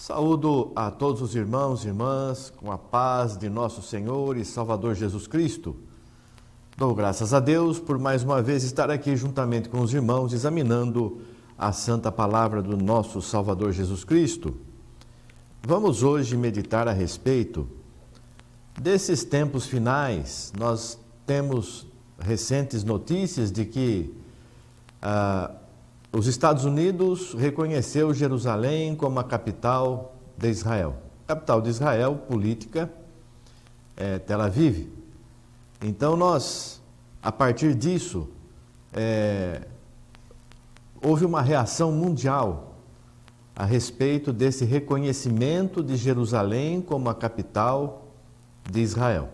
Saúdo a todos os irmãos e irmãs com a paz de nosso Senhor e Salvador Jesus Cristo. Dou graças a Deus por mais uma vez estar aqui juntamente com os irmãos examinando a santa palavra do nosso Salvador Jesus Cristo. Vamos hoje meditar a respeito desses tempos finais. Nós temos recentes notícias de que os Estados Unidos reconheceu Jerusalém como a capital de Israel. Capital de Israel, política, Tel Aviv. Então nós, a partir disso, houve uma reação mundial a respeito desse reconhecimento de Jerusalém como a capital de Israel.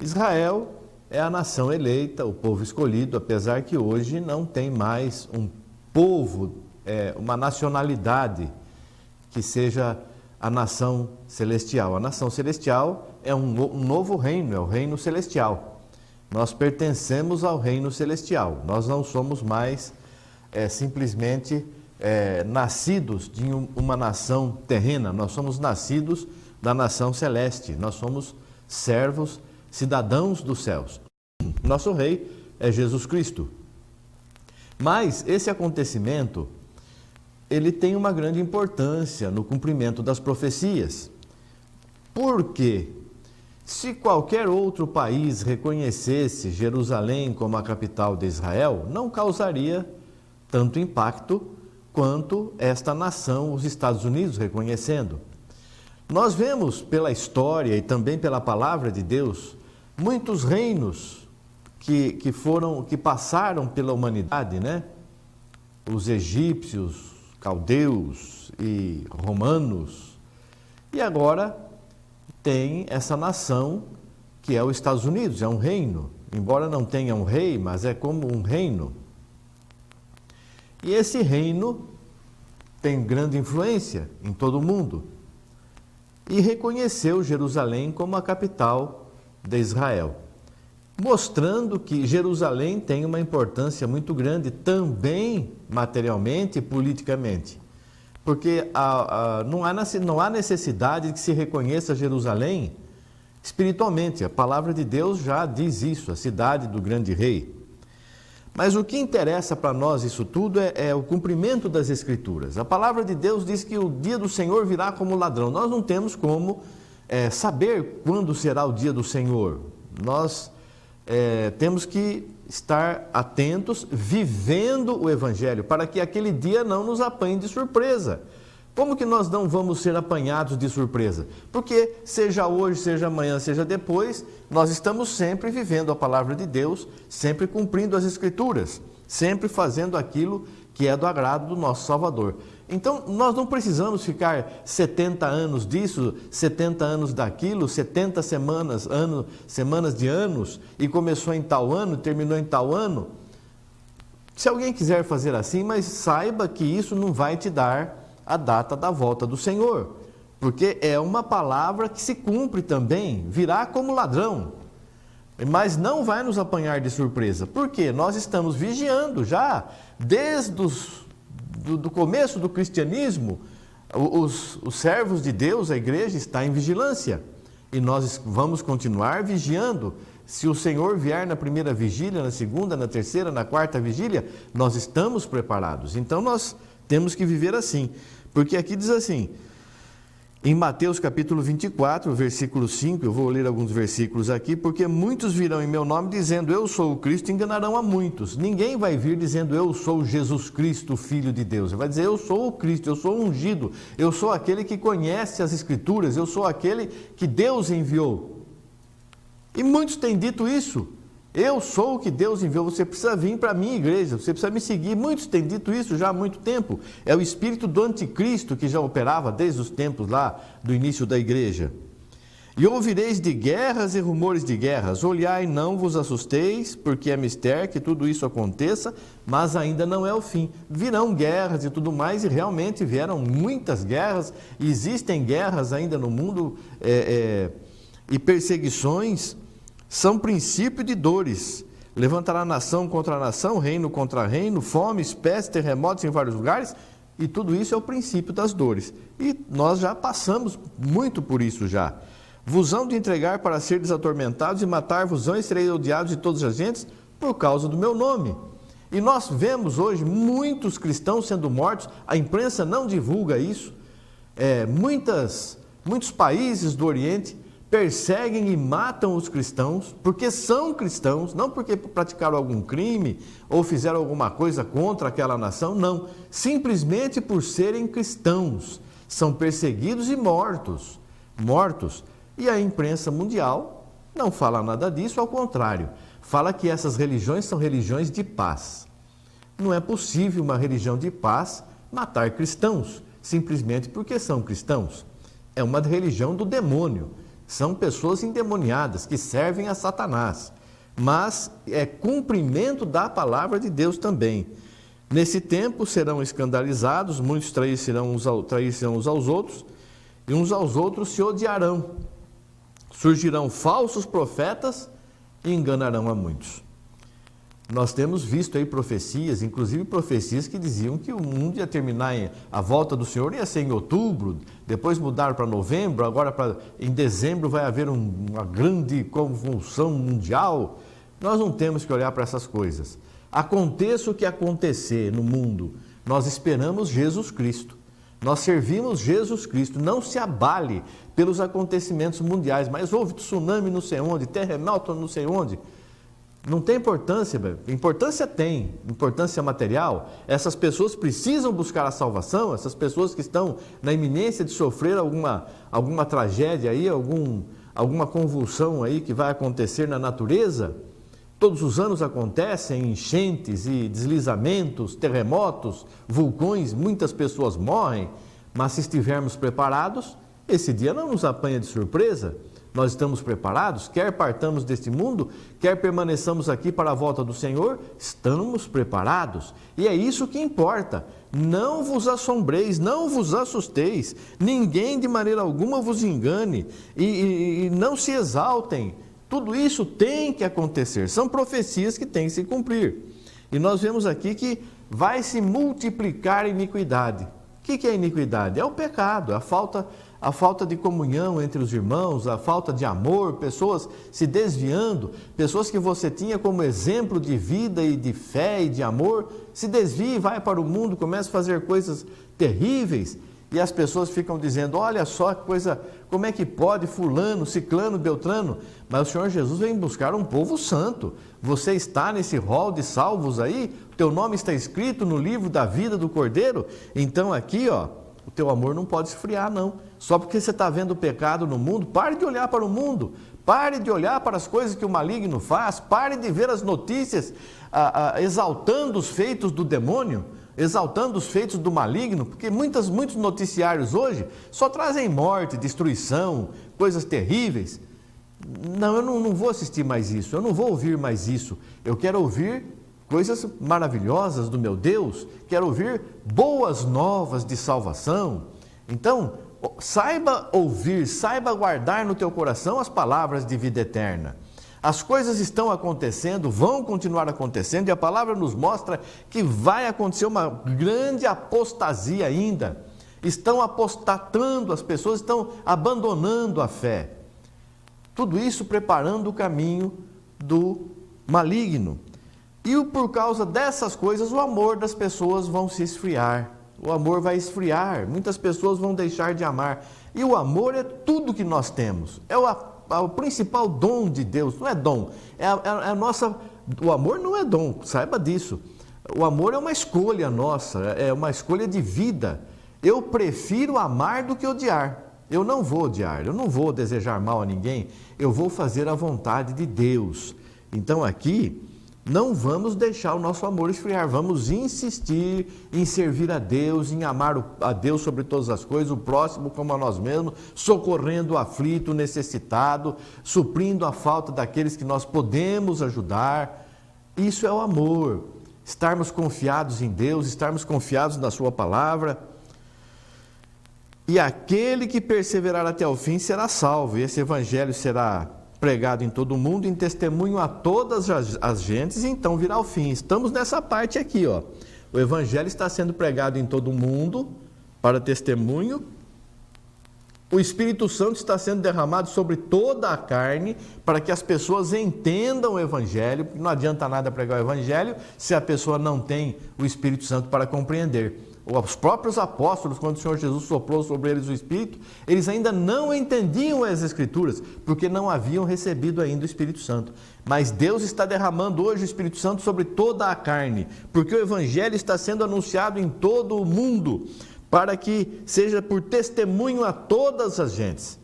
Israel é a nação eleita, o povo escolhido, apesar que hoje não tem mais um povo, uma nacionalidade que seja a nação celestial. A nação celestial é um novo reino, é o reino celestial. Nós pertencemos ao reino celestial. Nós não somos mais simplesmente nascidos de uma nação terrena. Nós somos nascidos da nação celeste. Nós somos servos, cidadãos dos céus. Nosso rei é Jesus Cristo. Mas esse acontecimento, ele tem uma grande importância no cumprimento das profecias. Porque se qualquer outro país reconhecesse Jerusalém como a capital de Israel, não causaria tanto impacto quanto esta nação, os Estados Unidos, reconhecendo. Nós vemos pela história e também pela palavra de Deus, muitos reinos que passaram pela humanidade, né? Os egípcios, caldeus e romanos. E agora tem essa nação que é os Estados Unidos, é um reino. Embora não tenha um rei, mas é como um reino. E esse reino tem grande influência em todo o mundo. E reconheceu Jerusalém como a capital de Israel, mostrando que Jerusalém tem uma importância muito grande também materialmente e politicamente. Porque não há necessidade de que se reconheça Jerusalém espiritualmente. A palavra de Deus já diz isso, a cidade do grande rei. Mas o que interessa para nós isso tudo é o cumprimento das Escrituras. A palavra de Deus diz que o dia do Senhor virá como ladrão. Nós não temos como saber quando será o dia do Senhor. Nós temos que estar atentos, vivendo o Evangelho, para que aquele dia não nos apanhe de surpresa. Como que nós não vamos ser apanhados de surpresa? Porque seja hoje, seja amanhã, seja depois, nós estamos sempre vivendo a palavra de Deus, sempre cumprindo as Escrituras, sempre fazendo aquilo que é do agrado do nosso Salvador. Então, nós não precisamos ficar 70 anos disso, 70 anos daquilo, 70 semanas de anos, e começou em tal ano, terminou em tal ano. Se alguém quiser fazer assim, mas saiba que isso não vai te dar a data da volta do Senhor, porque é uma palavra que se cumpre também, virá como ladrão, mas não vai nos apanhar de surpresa, porque nós estamos vigiando já, desde do começo do cristianismo, os servos de Deus, a igreja está em vigilância, e nós vamos continuar vigiando. Se o Senhor vier na primeira vigília, na segunda, na terceira, na quarta vigília, nós estamos preparados. Então nós temos que viver assim, porque aqui diz assim, em Mateus capítulo 24, versículo 5, eu vou ler alguns versículos aqui, porque muitos virão em meu nome dizendo, eu sou o Cristo, e enganarão a muitos. Ninguém vai vir dizendo, eu sou Jesus Cristo, Filho de Deus. Ele vai dizer, eu sou o Cristo, eu sou o ungido, eu sou aquele que conhece as Escrituras, eu sou aquele que Deus enviou. E muitos têm dito isso. Eu sou o que Deus enviou, você precisa vir para a minha igreja, você precisa me seguir. Muitos têm dito isso já há muito tempo. É o espírito do anticristo que já operava desde os tempos lá do início da igreja. E ouvireis de guerras e rumores de guerras. Olhai, não vos assusteis, porque é mistério que tudo isso aconteça, mas ainda não é o fim. Virão guerras e tudo mais, e realmente vieram muitas guerras. Existem guerras ainda no mundo e perseguições. São princípio de dores. Levantará nação contra nação, reino contra reino, fomes, pestes, terremotos em vários lugares. E tudo isso é o princípio das dores. E nós já passamos muito por isso já. Vos hão de entregar para seres atormentados e matar-vos-ão e sereis odiados de todas as gentes por causa do meu nome. E nós vemos hoje muitos cristãos sendo mortos, a imprensa não divulga isso. Muitos países do Oriente perseguem e matam os cristãos porque são cristãos, não porque praticaram algum crime ou fizeram alguma coisa contra aquela nação, não. Simplesmente por serem cristãos. São perseguidos e mortos. E a imprensa mundial não fala nada disso, ao contrário. Fala que essas religiões são religiões de paz. Não é possível uma religião de paz matar cristãos, simplesmente porque são cristãos. É uma religião do demônio. São pessoas endemoniadas que servem a Satanás. Mas é cumprimento da palavra de Deus também. Nesse tempo serão escandalizados, muitos trairão uns aos outros, e uns aos outros se odiarão. Surgirão falsos profetas e enganarão a muitos. Nós temos visto aí profecias, inclusive profecias que diziam que o mundo ia terminar, a volta do Senhor ia ser em outubro, depois mudaram para novembro, agora em dezembro vai haver uma grande convulsão mundial. Nós não temos que olhar para essas coisas. Aconteça o que acontecer no mundo, nós esperamos Jesus Cristo. Nós servimos Jesus Cristo, não se abale pelos acontecimentos mundiais, mas houve tsunami não sei onde, terremoto não sei onde. Não tem importância, importância tem, importância material. Essas pessoas precisam buscar a salvação, essas pessoas que estão na iminência de sofrer alguma tragédia aí, alguma convulsão aí que vai acontecer na natureza. Todos os anos acontecem enchentes e deslizamentos, terremotos, vulcões, muitas pessoas morrem, mas se estivermos preparados, esse dia não nos apanha de surpresa. Nós estamos preparados, quer partamos deste mundo, quer permaneçamos aqui para a volta do Senhor, estamos preparados. E é isso que importa. Não vos assombreis, não vos assusteis, ninguém de maneira alguma vos engane e não se exaltem. Tudo isso tem que acontecer, são profecias que têm que se cumprir. E nós vemos aqui que vai se multiplicar a iniquidade. O que é iniquidade? É o pecado, a falta de comunhão entre os irmãos, a falta de amor, pessoas se desviando, pessoas que você tinha como exemplo de vida e de fé e de amor, se desvia e vai para o mundo, começa a fazer coisas terríveis, e as pessoas ficam dizendo, olha só que coisa, como é que pode fulano, ciclano, beltrano, mas o Senhor Jesus vem buscar um povo santo. Você está nesse rol de salvos aí, teu nome está escrito no livro da vida do Cordeiro, então aqui o teu amor não pode esfriar não, só porque você está vendo o pecado no mundo, pare de olhar para o mundo, pare de olhar para as coisas que o maligno faz, pare de ver as notícias exaltando os feitos do demônio, exaltando os feitos do maligno, porque muitos noticiários hoje só trazem morte, destruição, coisas terríveis. Não, eu não vou assistir mais isso, eu não vou ouvir mais isso, eu quero ouvir coisas maravilhosas do meu Deus, quero ouvir boas novas de salvação. Então, saiba ouvir, saiba guardar no teu coração as palavras de vida eterna. As coisas estão acontecendo, vão continuar acontecendo, e a palavra nos mostra que vai acontecer uma grande apostasia ainda. Estão apostatando, as pessoas estão abandonando a fé. Tudo isso preparando o caminho do maligno. E por causa dessas coisas, o amor das pessoas vão se esfriar. O amor vai esfriar, muitas pessoas vão deixar de amar. E o amor é tudo que nós temos. É o principal dom de Deus, não é dom. O amor não é dom, saiba disso. O amor é uma escolha nossa, é uma escolha de vida. Eu prefiro amar do que odiar. Eu não vou odiar, eu não vou desejar mal a ninguém, eu vou fazer a vontade de Deus. Então aqui, não vamos deixar o nosso amor esfriar, vamos insistir em servir a Deus, em amar a Deus sobre todas as coisas, o próximo como a nós mesmos, socorrendo o aflito, o necessitado, suprindo a falta daqueles que nós podemos ajudar. Isso é o amor, estarmos confiados em Deus, estarmos confiados na sua palavra. E aquele que perseverar até o fim será salvo, e esse evangelho será pregado em todo o mundo, em testemunho a todas as gentes, e então virá o fim. Estamos nessa parte aqui, O Evangelho está sendo pregado em todo o mundo para testemunho. O Espírito Santo está sendo derramado sobre toda a carne para que as pessoas entendam o Evangelho, porque não adianta nada pregar o Evangelho se a pessoa não tem o Espírito Santo para compreender. Os próprios apóstolos, quando o Senhor Jesus soprou sobre eles o Espírito, eles ainda não entendiam as Escrituras, porque não haviam recebido ainda o Espírito Santo. Mas Deus está derramando hoje o Espírito Santo sobre toda a carne, porque o Evangelho está sendo anunciado em todo o mundo, para que seja por testemunho a todas as gentes.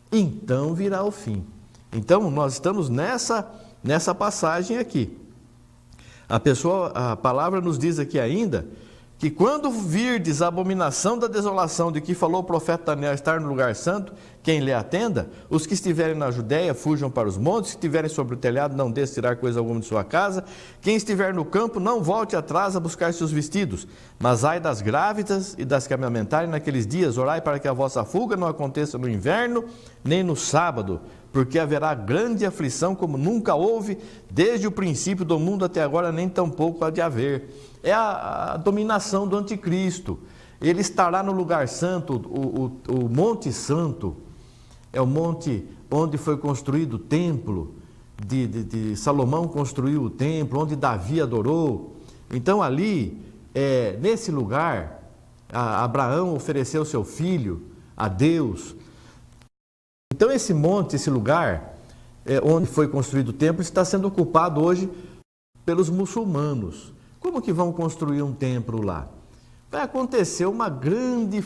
Então virá o fim. Então nós estamos nessa passagem aqui. A palavra nos diz aqui ainda que quando virdes a abominação da desolação de que falou o profeta Daniel estar no lugar santo, quem lhe atenda, os que estiverem na Judéia fujam para os montes, se estiverem sobre o telhado não desça tirar coisa alguma de sua casa, quem estiver no campo não volte atrás a buscar seus vestidos, mas ai das grávidas e das que amamentarem naqueles dias, orai para que a vossa fuga não aconteça no inverno, nem no sábado, porque haverá grande aflição como nunca houve, desde o princípio do mundo até agora, nem tampouco há de haver. É a dominação do anticristo. Ele estará no lugar santo, o Monte Santo, é o monte onde foi construído o templo, de Salomão construiu o templo, onde Davi adorou. Então ali, nesse lugar, Abraão ofereceu seu filho a Deus. Então esse monte, esse lugar, onde foi construído o templo, está sendo ocupado hoje pelos muçulmanos. Como que vão construir um templo lá? Vai acontecer uma grande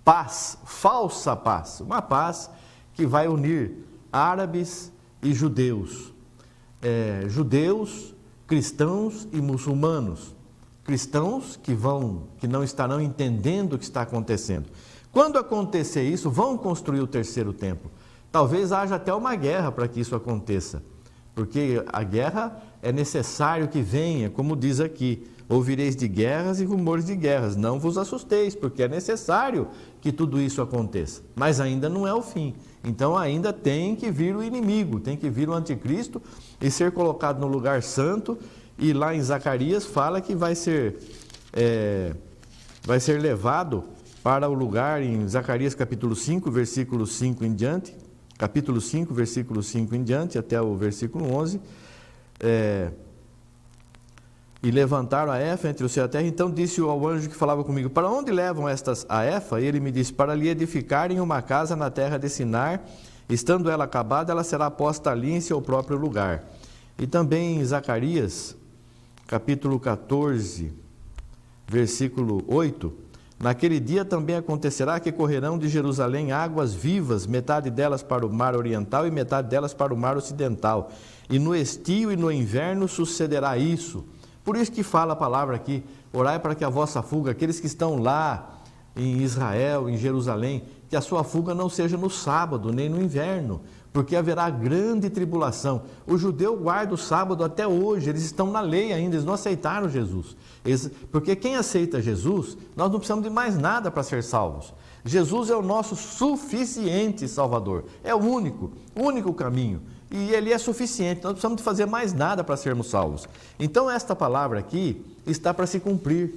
paz, falsa paz, uma paz que vai unir árabes e judeus, judeus, cristãos e muçulmanos, cristãos que não estarão entendendo o que está acontecendo. Quando acontecer isso, vão construir o terceiro templo. Talvez haja até uma guerra para que isso aconteça, porque a guerra é necessário que venha, como diz aqui, ouvireis de guerras e rumores de guerras, não vos assusteis, porque é necessário que tudo isso aconteça, mas ainda não é o fim. Então ainda tem que vir o inimigo, tem que vir o anticristo e ser colocado no lugar santo, e lá em Zacarias fala que vai ser levado para o lugar, em Zacarias capítulo 5, versículo 5 em diante, capítulo 5, versículo 5 em diante, até o versículo 11, e levantaram a Efa entre o céu e a terra. Então disse ao anjo que falava comigo, para onde levam estas a Efa? E ele me disse, para lhe edificarem uma casa na terra de Sinar, estando ela acabada, ela será posta ali em seu próprio lugar. E também em Zacarias, capítulo 14, versículo 8, naquele dia também acontecerá que correrão de Jerusalém águas vivas, metade delas para o mar oriental e metade delas para o mar ocidental. E no estio e no inverno sucederá isso. Por isso que fala a palavra aqui, orai para que a vossa fuga, aqueles que estão lá em Israel, em Jerusalém, que a sua fuga não seja no sábado, nem no inverno, porque haverá grande tribulação. O judeu guarda o sábado até hoje, eles estão na lei ainda, eles não aceitaram Jesus. Porque quem aceita Jesus, nós não precisamos de mais nada para ser salvos. Jesus é o nosso suficiente Salvador, é o único caminho. E ele é suficiente, nós não precisamos de fazer mais nada para sermos salvos. Então esta palavra aqui está para se cumprir,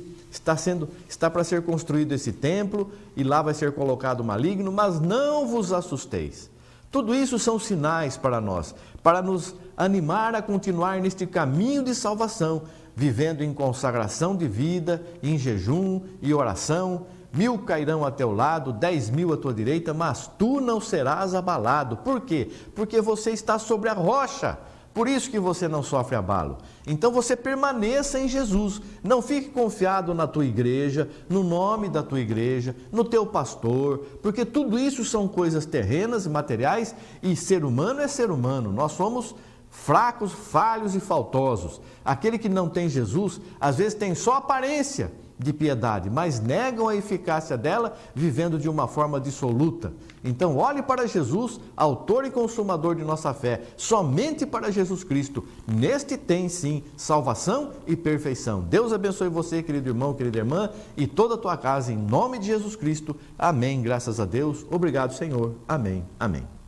está para ser construído esse templo, e lá vai ser colocado o maligno, mas não vos assusteis. Tudo isso são sinais para nós, para nos animar a continuar neste caminho de salvação, vivendo em consagração de vida, em jejum e oração. 1000 cairão a teu lado, 10.000 à tua direita, mas tu não serás abalado. Por quê? Porque você está sobre a rocha. Por isso que você não sofre abalo. Então você permaneça em Jesus. Não fique confiado na tua igreja, no nome da tua igreja, no teu pastor, porque tudo isso são coisas terrenas e materiais, e ser humano é ser humano. Nós somos fracos, falhos e faltosos. Aquele que não tem Jesus, às vezes tem só aparência de piedade, mas negam a eficácia dela, vivendo de uma forma dissoluta. Então olhe para Jesus, autor e consumador de nossa fé, somente para Jesus Cristo. Neste tem sim salvação e perfeição. Deus abençoe você, querido irmão, querida irmã, e toda a tua casa, em nome de Jesus Cristo. Amém, graças a Deus. Obrigado, Senhor. Amém, amém.